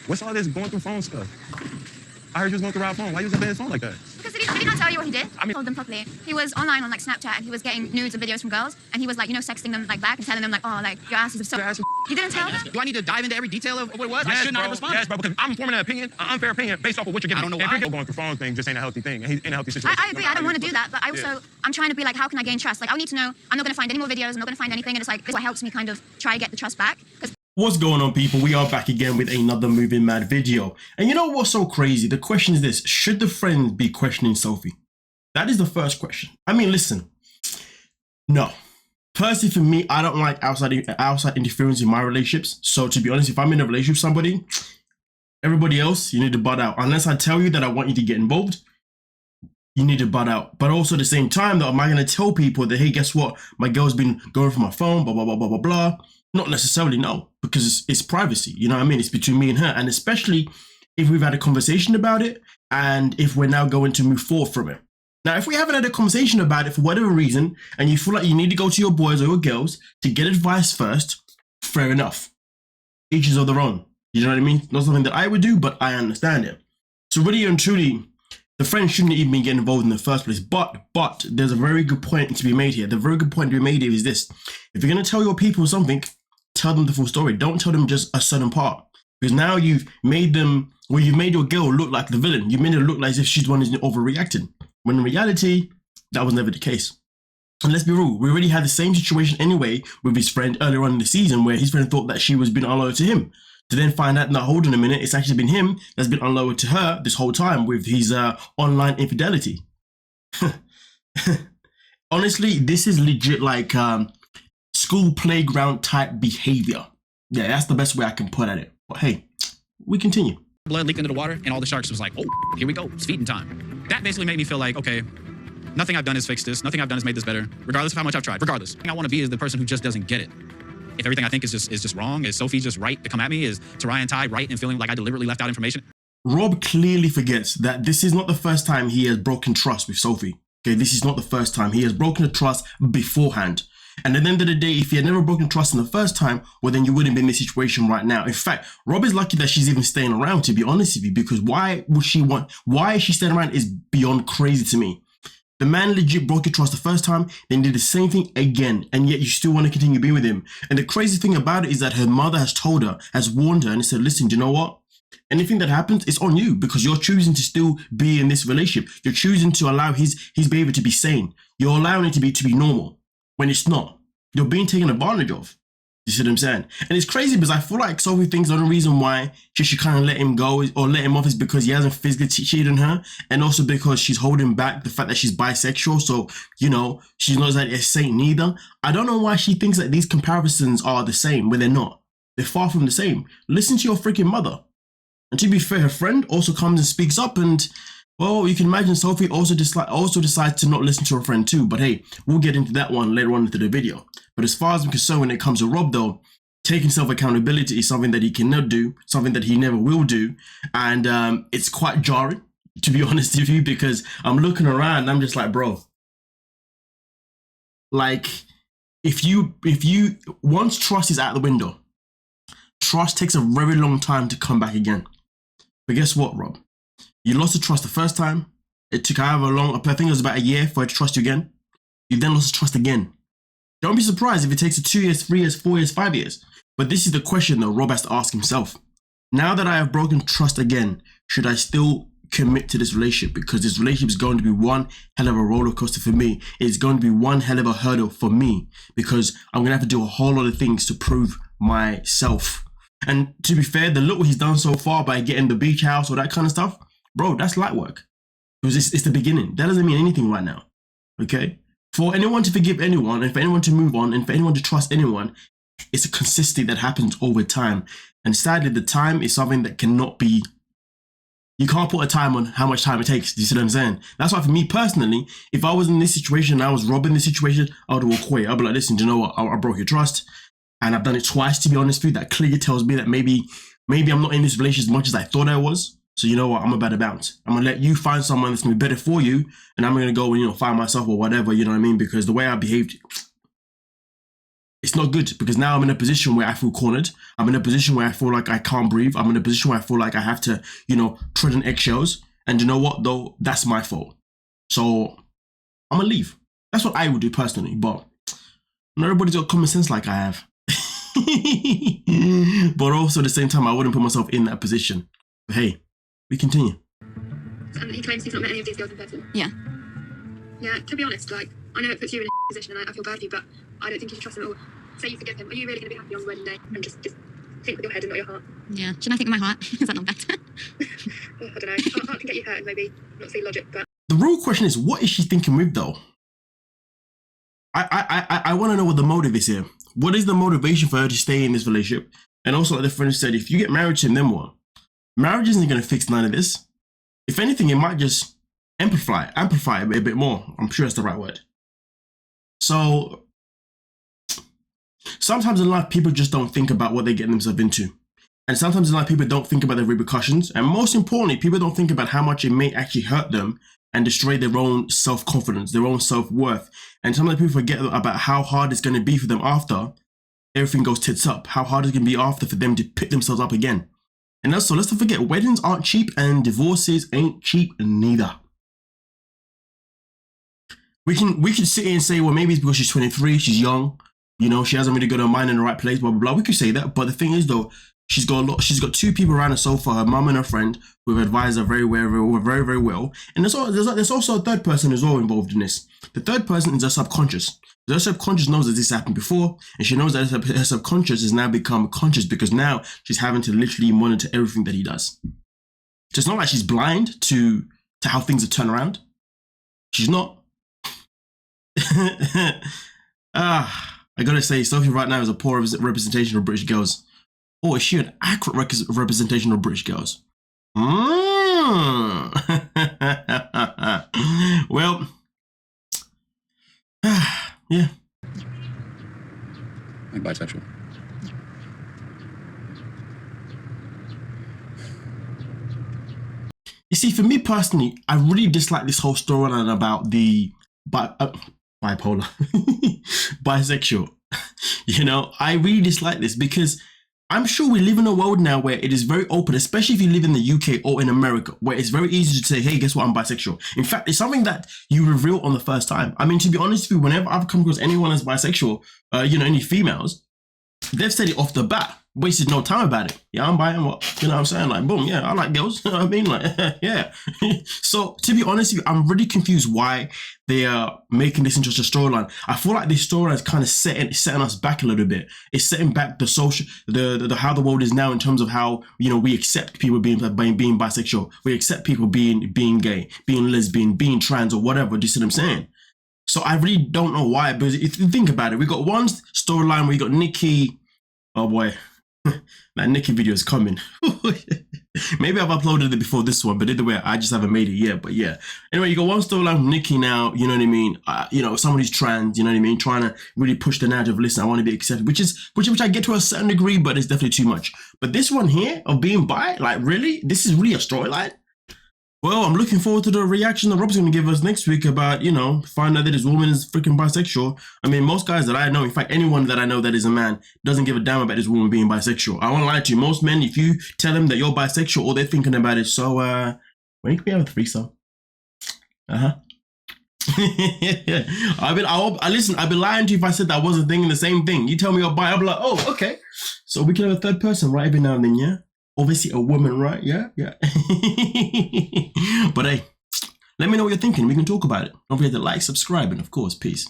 What's all this going through phone stuff? I heard you was going through our phone. Why you was up in his phone like that? Because did he not tell you what he did? I told them properly. He was online on like Snapchat and he was getting nudes and videos from girls and he was like, you know, sexting them like back and telling them like, oh, like your asses are so. You didn't tell them? Do I need to dive into every detail of what it was? Yes, I should not bro. have responded. Yes, bro, because I'm forming an opinion, an unfair opinion based off of what you're giving. I don't know and why. going through phone thing just ain't a healthy thing. And he's in a healthy situation. I agree. I don't want to do that, but I also, I'm trying to be like, how can I gain trust? Like, I need to know, I'm not going to find any more videos. I'm not going to find anything. And it's like, this is what helps me kind of try to get the trust back. What's going on, people? We are back again with another MovingMAD video. And you know what's so crazy? The question is this: should the friend be questioning Sophie? That is the first question. I mean, listen, no. Personally, for me, I don't like outside interference in my relationships. So to be honest, if I'm in a relationship with somebody, everybody else, you need to butt out. Unless I tell you that I want you to get involved, you need to butt out. But also at the same time, though, am I going to tell people that, hey, guess what? My girl's been going for my phone, blah, blah, blah, blah, blah, blah. Not necessarily, no, because it's privacy, you know what I mean? It's between me and her. And especially if we've had a conversation about it and if we're now going to move forward from it. Now, if we haven't had a conversation about it for whatever reason, and you feel like you need to go to your boys or your girls to get advice first, fair enough. Each is of their own. You know what I mean? Not something that I would do, but I understand it. So really and truly, the friend shouldn't even be getting involved in the first place. But there's a very good point to be made here. The very good point to be made here is this: if you're going to tell your people something, tell them the full story. Don't tell them just a certain part, because now you've made them, well, you've made your girl look like the villain. You made her look like as if she's the one who's overreacting, when in reality, that was never the case. And let's be real, we already had the same situation anyway with his friend earlier on in the season, where his friend thought that she was being unloyal to him, to then find out, now hold on a minute, it's actually been him that's been unloyal to her this whole time with his online infidelity. Honestly, this is legit like school playground type behavior. Yeah, that's the best way I can put at it. But hey, we continue. Blood leaked into the water, and all the sharks was like, oh, here we go, it's feeding time. That basically made me feel like, okay, nothing I've done has fixed this. Nothing I've done has made this better, regardless of how much I've tried. Regardless, the thing I want to be is the person who just doesn't get it. If everything I think is just wrong, is Sophie just right to come at me? Is Tarai and Ty right in feeling like I deliberately left out information? Rob clearly forgets that this is not the first time he has broken trust with Sophie. Okay, this is not the first time. He has broken the trust beforehand. And at the end of the day, if he had never broken trust in the first time, well, then you wouldn't be in this situation right now. In fact, Rob is lucky that she's even staying around, to be honest with you, because why is she staying around is beyond crazy to me. The man legit broke your trust the first time, then did the same thing again, and yet you still want to continue being with him. And the crazy thing about it is that her mother has told her, has warned her, and said, listen, do you know what? Anything that happens, it's on you, because you're choosing to still be in this relationship. You're choosing to allow his behavior to be sane. You're allowing it to be normal, when it's not. You're being taken advantage of. You see what I'm saying? And it's crazy because I feel like Sophie thinks the only reason why she should kind of let him go or let him off is because he hasn't physically cheated on her, and also because she's holding back the fact that she's bisexual. So, you know, she's not like a saint neither. I don't know why she thinks that these comparisons are the same when they're not. They're far from the same. Listen to your freaking mother. And to be fair, her friend also comes and speaks up, and well, you can imagine Sophie also decides to not listen to her friend too. But hey, we'll get into that one later on into the video. But as far as I'm concerned, when it comes to Rob, though, taking self-accountability is something that he cannot do, something that he never will do. And it's quite jarring, to be honest with you, because I'm looking around and I'm just like, bro, like, if you once trust is out the window, trust takes a very long time to come back again. But guess what, Rob? You lost the trust the first time. It took however long, I think it was about a year for her to trust you again. You then lost the trust again. Don't be surprised if it takes 2 years, 3 years, 4 years, 5 years. But this is the question that Rob has to ask himself. Now that I have broken trust again, should I still commit to this relationship? Because this relationship is going to be one hell of a roller coaster for me. It's going to be one hell of a hurdle for me, because I'm going to have to do a whole lot of things to prove myself. And to be fair, the look he's done so far by getting the beach house or that kind of stuff, bro, that's light work. Because it's the beginning. That doesn't mean anything right now. Okay? For anyone to forgive anyone, and for anyone to move on, and for anyone to trust anyone, it's a consistency that happens over time. And sadly, the time is something that cannot be, you can't put a time on how much time it takes. Do you see what I'm saying? That's why for me personally, if I was in this situation and I was Rob in this situation, I would walk away. I'd be like, listen, do you know what? I broke your trust. And I've done it twice, to be honest with you. That clearly tells me that maybe I'm not in this relationship as much as I thought I was. So you know what? I'm about to bounce. I'm gonna let you find someone that's gonna be better for you, and I'm gonna go and find myself or whatever. You know what I mean? Because the way I behaved, It's not good because now I'm in a position where I feel cornered. I'm in a position where I feel like I can't breathe. I'm in a position where I feel like I have to, you know, tread on eggshells. And you know what, though? That's my fault. So I'm gonna leave. That's what I would do personally, but not everybody's got common sense like I have. But also at the same time, I wouldn't put myself in that position. But hey, we continue. He claims he's not met any of these girls in person. Yeah. Yeah, to be honest, like, I know it puts you in a position and I feel bad for you, but I don't think you should trust him at all. Say you forgive him. Are you really going to be happy on the wedding day? And just think with your head and not your heart. Yeah. Shouldn't I think with my heart? Is that not better? Oh, I don't know. Heart can get you hurt and maybe not see logic, but... The real question is, what is she thinking with, though? I want to know what the motive is here. What is the motivation for her to stay in this relationship? And also, like the friend said, if you get married to him, then what? Marriage isn't going to fix none of this. If anything, it might just amplify it a bit more. I'm sure that's the right word. So sometimes in life, people just don't think about what they're getting themselves into. And sometimes in life, people don't think about the repercussions. And most importantly, people don't think about how much it may actually hurt them and destroy their own self-confidence, their own self-worth. And sometimes people forget about how hard it's going to be for them after everything goes tits up, how hard it's going to be after for them to pick themselves up again. And also, let's not forget, weddings aren't cheap and divorces ain't cheap neither. We can sit here and say, well, maybe it's because she's 23, she's young, you know, she hasn't really got her mind in the right place, blah, blah, blah. We could say that. But the thing is, though, she's got two people around her so far, her mum and her friend, who have advised her very well. And there's also a third person as well involved in this. The third person is her subconscious. Her subconscious knows that this happened before, and she knows that her subconscious has now become conscious because now she's having to literally monitor everything that he does. So it's not like she's blind to how things are turned around. She's not. I gotta say, Sophie right now is a poor representation of British girls. Or is she an accurate representation of British girls? Well, yeah. I'm bisexual. You see, for me personally, I really dislike this whole storyline about the bipolar, bisexual. You know, I really dislike this because I'm sure we live in a world now where it is very open, especially if you live in the UK or in America, where it's very easy to say, hey, guess what, I'm bisexual. In fact, it's something that you reveal on the first time. I mean, to be honest with you, whenever I've come across anyone as bisexual, you know, any females, they've said it off the bat, wasted no time about it. Yeah, I'm bi and what? You know what I'm saying? Like, boom, yeah, I like girls. You know what I mean? Like, yeah. So, to be honest with you, I'm really confused why they are making this into a storyline. I feel like this storyline is kind of setting us back a little bit. It's setting back the social, the how the world is now in terms of how, you know, we accept people being bisexual. We accept people being gay, being lesbian, being trans or whatever. Do you see what I'm saying? So I really don't know why, but if you think about it, we got one storyline where you got Nikki. Oh boy, that Nikki video is coming. Maybe I've uploaded it before this one, but either way, I just haven't made it yet. But yeah, anyway, you got one storyline with Nikki now. You know what I mean? You know, somebody's trans. You know what I mean? Trying to really push the narrative. Listen, I want to be accepted, which I get to a certain degree, but it's definitely too much. But this one here of being bi, like really, this is really a storyline. Well, I'm looking forward to the reaction that Rob's going to give us next week about, you know, find out that this woman is freaking bisexual. I mean, most guys that I know, in fact, anyone that I know that is a man doesn't give a damn about this woman being bisexual. I won't lie to you. Most men, if you tell them that you're bisexual, all they're thinking about is, so, when can we have a threesome? Listen, I'd be lying to you if I said that I wasn't thinking the same thing. You tell me you're bi, I'll be like, oh, okay. So we can have a third person, right, every now and then, yeah? Obviously a woman, right? Yeah. But hey, let me know what you're thinking. We can talk about it. Don't forget to like, subscribe, and of course, peace.